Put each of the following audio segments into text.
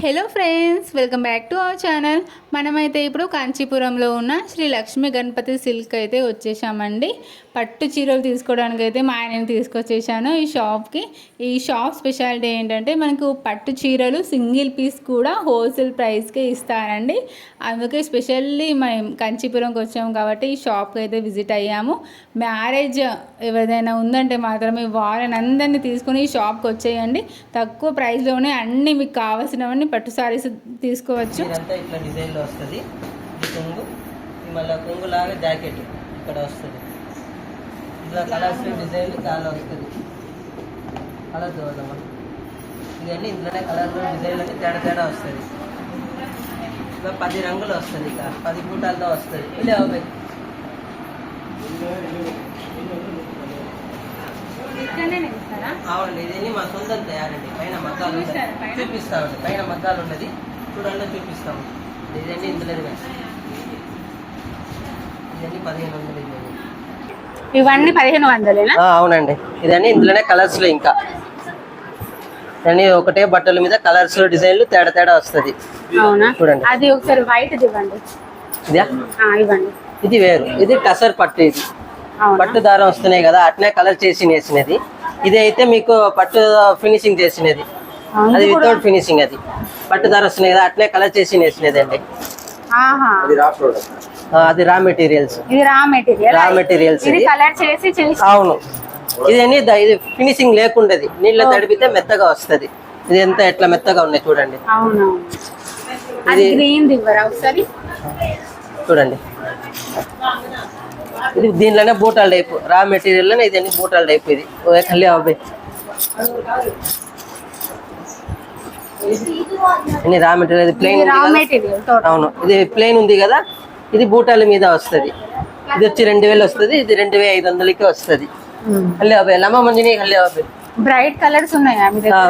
Hello friends, welcome back to our channel. మనమైతే ఇప్పుడు కాంచీపురంలో ఉన్న శ్రీ లక్ష్మీ గణపతి సిల్క్ అయితే వచ్చేసామండి. పట్టు చీరలు తీసుకోవడానికి అయితే మా ఆయనని తీసుకొచ్చేసాను ఈ షాప్కి. ఈ షాప్ స్పెషాలిటీ ఏంటంటే మనకు పట్టు చీరలు సింగిల్ పీస్ కూడా హోల్సేల్ ప్రైస్కే ఇస్తారండి. అందుకే స్పెషల్లీ మేము కాంచీపురంకి వచ్చాము కాబట్టి ఈ షాప్కి అయితే విజిట్ అయ్యాము. మ్యారేజ్ ఎవరిదైనా ఉందంటే మాత్రమే వాళ్ళని అందరినీ తీసుకుని ఈ షాప్కి వచ్చేయండి. తక్కువ ప్రైస్లోనే అన్నీ మీకు కావాల్సినవన్నీ పట్టు సారీస్ తీసుకోవచ్చు. ఇదంతా ఇట్లా డిజైన్లో వస్తుంది. ఇది కొంగు, మళ్ళీ కొంగు లాగా జాకెట్ ఇక్కడ వస్తుంది. ఇట్లా కలర్స్ డిజైన్ చాలా వస్తుంది. కలర్ చూద్దాం ఇవన్నీ ఇంట్లోనే కలర్ డిజైన్ అంటే తేడా తేడా వస్తుంది. ఇట్లా 10 రంగులు వస్తుంది. ఇక 10 పూటాలతో వస్తుంది. ఇలా అవునండి, ఇది మా సొంతం తయారండి. పైన మగ్గాలు చూపిస్తామండి. పైన మగ్గాలు ఉన్నది చూడండి, చూపిస్తాము. ఇదండి ఇందులో ఇవన్నీ 1500. ఇవన్నీ 1500. అవునండి, ఇదన్నీ ఇందులోనే కలర్స్ లో ఇంకా ఇవన్నీ ఒకటే బట్టల మీద కలర్స్ లో డిజైన్లు తేడా తేడా వస్తుంది. చూడండి, అది ఒకసారి వైట్ ఇవ్వండి. ఇవ్వండి. ఇది వేరు, ఇది టసర్ పట్టు. ఇది పట్టు దారం వస్తున్నాయి కదా, అట్నే కలర్ చేసి వేసినది. ఇది అయితే మీకు పట్టు ఫినిషింగ్ చేసినది. అది వితౌట్ ఫినిషింగ్. అది పట్టు దారం వస్తున్నాయి కదా, అట్నే కలర్ చేసి వేసినది అండి. అది రా మెటీరియల్స్. రా మెటీరియల్స్ అవును. ఇది ఫినిషింగ్ లేకుండది, నీళ్ళ తడిపితే మెత్తగా వస్తుంది. ఇది ఎంత ఎట్లా మెత్తగా ఉన్నాయి చూడండి. చూడండి, ఇది దీనిలోనే బూటాల టైప్ రా మెటీరియల్ లోనే ఇది బూటాల టైప్. ఇది కళ్లి అబ్బాయి రా మెటీరియల్. ఇది ప్లెయిన్. అవును, ఇది ప్లెయిన్ ఉంది కదా, ఇది బూటాల మీద వస్తుంది. ఇది వచ్చి 2000 వస్తుంది. ఇది 2500కి వస్తుంది. కళ్లి అబ్బాయి లమ్మ మంజిని కళ్లి అబ్బాయి. బ్రైట్ కలర్స్ ఉన్నాయా?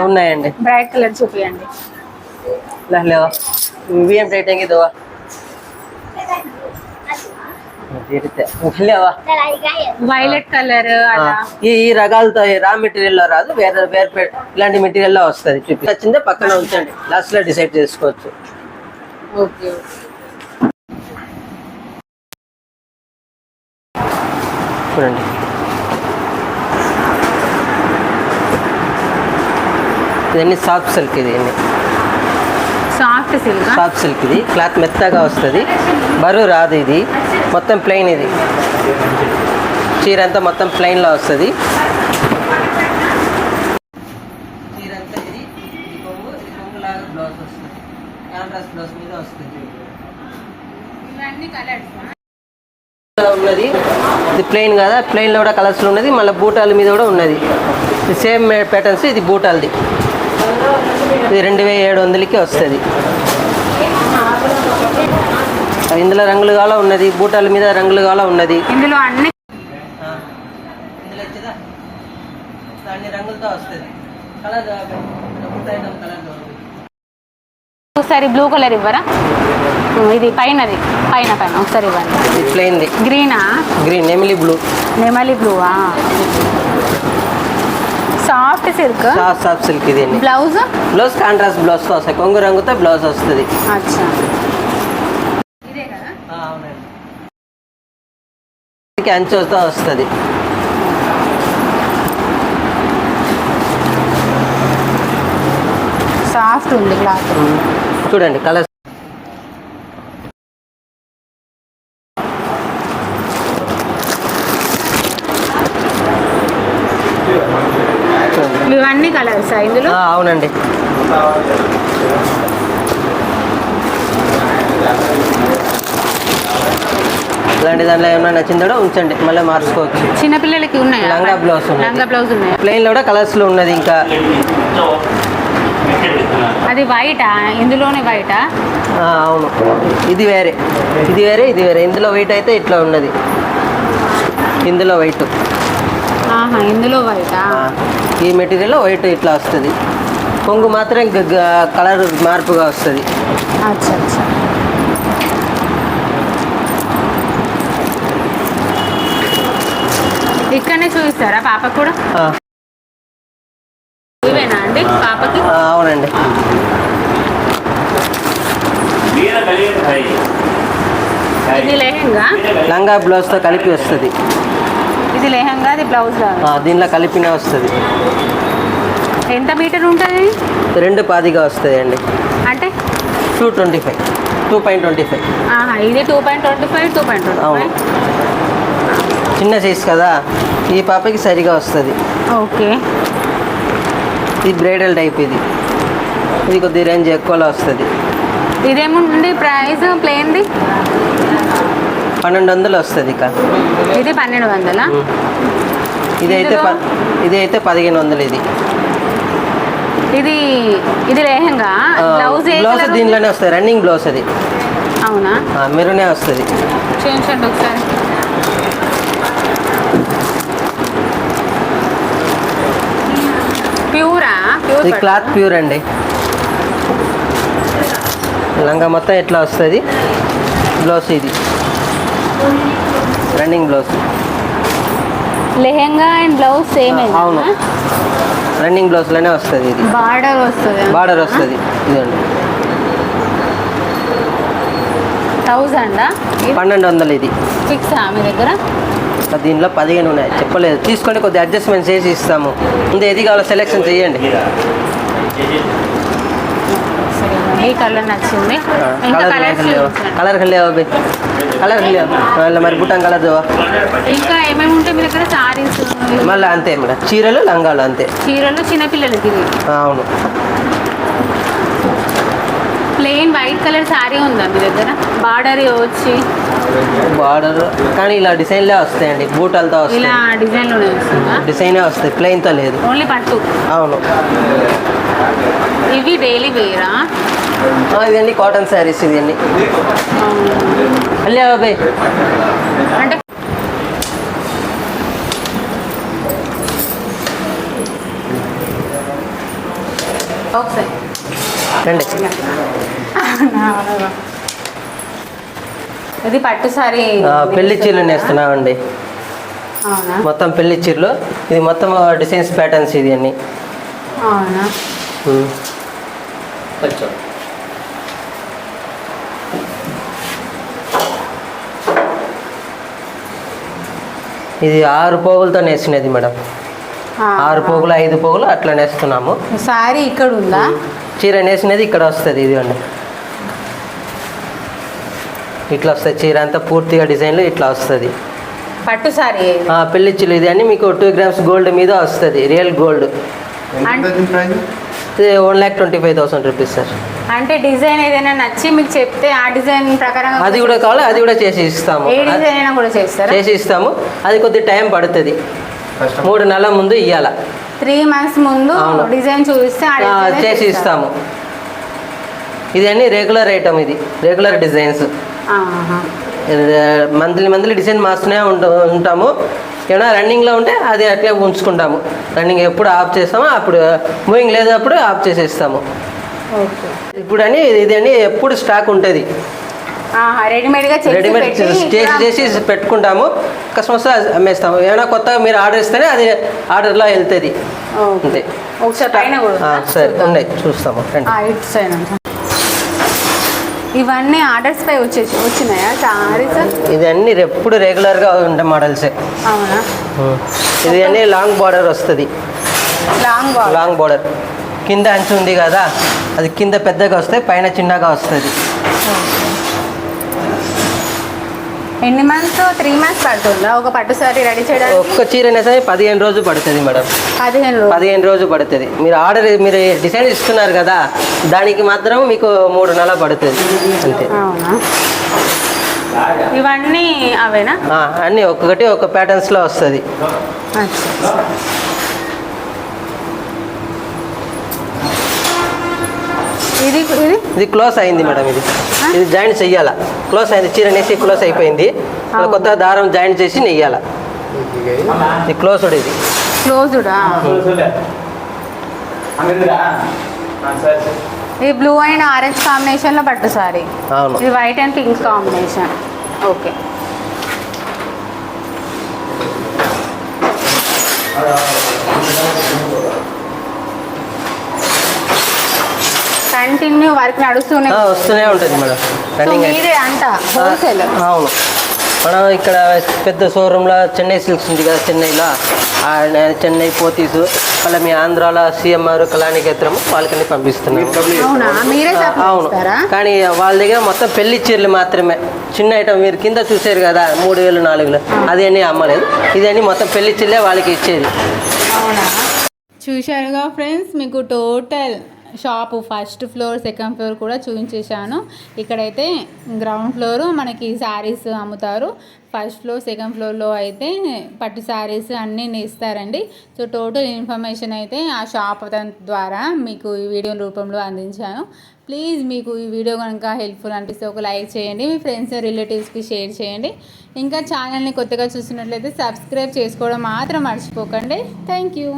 ఉన్నాయండి. బ్రైట్ కలర్ చూపియండి. Violet colour. ఈ రకాలతో రా మెటీరియల్ లో రాదు, వేరే వేరే ఇలాంటి మెటీరియల్ లో వస్తుంది. వచ్చిందే పక్కన ఉంచండి, లాస్ట్ లో డిసైడ్ చేసుకోవచ్చు. చూడండి, ఇదన్నీ సాఫ్ట్ సిల్క్. ఇది సాఫ్ట్ సిల్క్. ఇది క్లాత్ మెత్తగా వస్తుంది, బరువు రాదు. ఇది మొత్తం ప్లెయిన్. ఇది చీర అంతా మొత్తం ప్లెయిన్ లో వస్తుంది. చీర అంతా ఇది కొంగు, ఇది కొంగు లాగా బ్లౌజ్ వస్తుంది. కాంట్రాస్ట్ బ్లౌజ్ మీద వస్తుంది. ఉన్నది ఇది ప్లెయిన్ కదా, ప్లెయిన్ లో కూడా కలర్స్ ఉన్నది. మళ్ళీ బూటాల మీద కూడా ఉన్నది. Same patterns. ఇది బూటాలది. ఇది 2700కి వస్తుంది. ఇందులో రంగులు కావాలా ఉన్నది, బూటాల మీద రంగులు కావాలా ఉన్నది. ఇందులో అన్ని రంగులతో వస్తుంది. ఒకసారి బ్లూ కలర్ ఇవ్వరా? ఇది పైనది, పైన ఒకసారి ఇవ్వండి. ప్లెయిన్ గ్రీనా? గ్రీన్ నెమలి బ్లూ. నెమలి blue. Soft silk. Soft silk. ఇది బ్లౌజ్ కాంట్రాస్ట్ బ్లౌజ్ తో వస్తాయి. కొంగు రంగుతో బ్లౌజ్ వస్తుంది. అంచుతో వస్తుంది. సాఫ్ట్ ఉంది క్లాత్. చూడండి కలర్. ఇవన్నీ కలర్స్ ఇందులో? అవునండి. ఇలాంటి దాంట్లో ఏమైనా నచ్చిందో ఉంచండి, మళ్ళీ మార్చుకోవచ్చు. చిన్నపిల్లలకి ఉన్నాయి లంగా బ్లౌజ్ ఉన్నాయి. ప్లెయిన్ లో కూడా కలర్స్ లో ఉన్నది. ఇంకా అది వైటా? ఇందులోనే వైటా? అవును, ఇది వేరే, ఇది వేరే, ఇది వేరే. ఇందులో వైట్ అయితే ఇట్లా ఉన్నది, ఇందులో వైట్. ఇందులో వైటా? ఈ మెటీరియల్ వైట్ ఇట్లా వస్తుంది. కొంగు మాత్రం కలర్ మార్పుగా వస్తుంది. ఇక్కడనే చూపిస్తారా పాపకు కూడా? ఇవేనా అండి పాపకి? అవునండి. ఇది లెహంగా, లంగా బ్లౌజ్తో కలిపి వస్తుంది. ఇది లెహంగా, అది బ్లౌజ్ లాగా. దీనిలో కలిపినే వస్తుంది. ఎంత మీటర్ ఉంటుంది? 2.10గా వస్తుంది అండి. అంటే 2.25. 2.25. ఇది 2.25, 2.25. అవును, చిన్న సైజ్ కదా, ఈ పాపకి సరిగా వస్తుంది. ఓకే. ఇది బ్రైడల్ టైప్. ఇది కొద్ది రేంజ్ ఎక్కువలో వస్తుంది. ఇదేముంది ప్రైస్? ప్లేన్ది 1200 వస్తుంది. ఇక ఇది 1200. ఇదైతే ఇదైతే 1500. ఇది లెహంగా, బ్లౌజ్ దీనిలోనే వస్తుంది. రన్నింగ్ బ్లౌజ్ అది. అవునా? మెరూనే వస్తుంది. చూపించండి ఒకసారి. ప్యూరా? ఇది క్లాత్ ప్యూర్ అండి. లంగా మొత్తం ఎట్లా వస్తుంది. బ్లౌజ్ ఇది running blouse. Lehenga and blouse same. అవును, రన్నింగ్ బ్లౌజ్లోనే వస్తుంది. ఇది బార్డర్ వస్తుంది. బార్డర్ వస్తుంది. ఇదండి 1000. 1200. ఇది ఫిక్సా మీ దగ్గర? దీనిలో 15 ఉన్నాయి. చెప్పలేదు, తీసుకొని కొద్దిగా అడ్జస్ట్మెంట్ చేసి ఇస్తాము. ముందు ఏది కావాలో సెలెక్షన్ చేయండి. ఈ కలర్ నచ్చింది. కలర్ లేవు. కలర్ లేవు మరి బుట్టం కలర్ చూవా. ఇంకా ఏమేమి ఉంటాయి మీ దగ్గర? సారీస్ మళ్ళీ అంతే మేడం, చీరలు లంగాలు అంతే. చీరలు చిన్నపిల్లలకి. అవును. ప్లెయిన్ వైట్ కలర్ సారీ ఉందా మీ దగ్గర? బార్డర్ వచ్చి బార్డర్ కానీ ఇలా డిజైన్లే వస్తాయండి. బూటలతో వస్తాయి. ఇలా డిజైన్లోనే వస్తుందా? డిజైనే వస్తాయి, ప్లెయిన్తో లేదు. ఓన్లీ పట్టు. అవును. ఇవి డైలీ వేరా? ఇదండి కాటన్ శారీస్. ఇదండి అల్లే బాబాయ్. అంటే ఒకసారి రండి. ఇది పట్టు సారీ. పెళ్లి చీరలు నేస్తున్నామండి. అవునా? మొత్తం పెళ్లి చీరలు. ఇది మొత్తం డిజైన్స్ ప్యాటర్న్స్. ఇది అన్ని. అవునా? ఇది 6 పోగులతో నేసినది మేడం. 6 పోగులు 5 పోగులు అట్లా నేస్తున్నాము. సారీ ఇక్కడ ఉందా? చీర నేసినది ఇక్కడ వస్తుంది. ఇది అండి ఇట్లా వస్తుంది. చీర అంతా పూర్తిగా డిజైన్లు ఇట్లా వస్తుంది. పట్టు సారీ. పెళ్లి చీర. ఇది అని మీకు 2 grams గోల్డ్ మీద వస్తుంది. Real gold. ఇది 1,25,000 రూపీస్ సార్. అంటే డిజైన్ ఏదైనా నచ్చి మీకు చెప్తే ఆ డిజైన్ ప్రకారం అది కూడా కావాలి, అది కూడా చేసి ఇస్తాము. ఏ డిజైన్ అయినా కూడా చేస్తారా? చేసి ఇస్తాము. అది కొద్ది టైం పడుతుంది. 3 నెలల ముందు ఇవ్వాల. 3 months ముందు డిజైన్ చూపిస్తే చేసి ఇస్తాము. ఇది అన్ని రెగ్యులర్ ఐటమ్. ఇది రెగ్యులర్ డిజైన్స్. మంత్లీ డిజైన్ మాస్తూనే ఉంటాము. ఏమైనా రన్నింగ్లో ఉంటే అది అట్లే ఉంచుకుంటాము. రన్నింగ్ ఎప్పుడు ఆఫ్ చేస్తామో అప్పుడు, మూవింగ్ లేదప్పుడు ఆఫ్ చేసేస్తాము. ఇప్పుడు అని ఇది అని ఎప్పుడు స్టాక్ ఉంటుంది. రెడీమేడ్ చేసి పెట్టుకుంటాము. కస్టమర్స్ అమ్మేస్తాము. ఏమైనా కొత్తగా మీరు ఆర్డర్ ఇస్తేనే అది ఆర్డర్లో వెళ్తుంది. అంతే. సరే ఉన్నాయి, చూస్తాము. ఇవన్నీ ఆర్డర్స్ పై వచ్చినాయా సారీస్? ఇది అన్ని ఎప్పుడు రెగ్యులర్గా ఉండే మోడల్సే. అవునా? ఇది అన్ని లాంగ్ బార్డర్ వస్తుంది. లాంగ్ బార్డర్ కింద అంచు ఉంది కదా, అది కింద పెద్దగా వస్తాయి, పైన చిన్నగా వస్తుంది. ఎన్ని మంత్స్? 3 months పడుతుందా ఒక పట్టు సారీ రెడీ చేయడానికి? ఒక్క చీర సరే 15 రోజులు పడుతుంది మేడం. 15 రోజులు పడుతుంది. మీరు ఆర్డర్ మీరు డిజైన్ ఇస్తున్నారు కదా, దానికి మాత్రం మీకు 3 నెలలు పడుతుంది అంతే. అవునా? ఇవన్నీ అవేనా? అన్నీ ఒక్కొక్కటి ఒక ప్యాటర్న్స్లో వస్తుంది. ఇది క్లోజ్ అయింది మేడం. ఇది జాయింట్ చెయ్యాలా. క్లోజ్ అయింది. చీర నేసి క్లోజ్ అయిపోయింది. కొత్త దారం జాయింట్ చేసి నెయ్యాల. ఇది క్లోజ్డ్. ఇది ఈ బ్లూ అండ్ ఆరెంజ్ కాంబినేషన్లో పట్టు సారీ. అవును. ఇది white and pink combination. Okay. Continue work నడుస్తూనే వస్తూనే ఉంటుంది మేడం సో రన్నింగ్ అయితే మీరే అంట హోల్సేల్ అవును మనం ఇక్కడ పెద్ద షోరూంలో చెన్నై సిల్క్స్ ఉంది కదా చెన్నైలో ఆ చెన్నై పోతీసు మళ్ళీ మీ ఆంధ్రాలో సిఎంఆర్ కళానికేత్రం వాళ్ళకని పంపిస్తున్నాం అవునా మీరే సప్లై అవును చేస్తారా కానీ వాళ్ళ దగ్గర మొత్తం పెళ్లి చీరలు మాత్రమే చిన్న ఐటమ్ మీరు కింద చూసారు కదా 3000 4000 అదేని అమ్మలేదు ఇదేని మొత్తం పెళ్లి చీరలే వాళ్ళకి ఇచ్చేది అవునా చూశారుగా ఫ్రెండ్స్ మీకు total shop first floor second floor కూడా చూపించేశాను. ఇక్కడైతే గ్రౌండ్ ఫ్లోరు మనకి శారీస్ అమ్ముతారు. ఫస్ట్ ఫ్లోర్ సెకండ్ ఫ్లోర్లో అయితే పట్టు శారీస్ అన్నీ ఇస్తారండి. సో టోటల్ ఇన్ఫర్మేషన్ అయితే ఆ షాప్ ద్వారా మీకు ఈ వీడియో రూపంలో అందించాను. ప్లీజ్ మీకు ఈ వీడియో కనుక హెల్ప్ఫుల్ అనిపిస్తే ఒక లైక్ చేయండి, మీ ఫ్రెండ్స్ రిలేటివ్స్కి షేర్ చేయండి. ఇంకా ఛానల్ని కొత్తగా చూస్తున్నట్లయితే సబ్స్క్రైబ్ చేసుకోవడం మాత్రం మర్చిపోకండి. Thank you.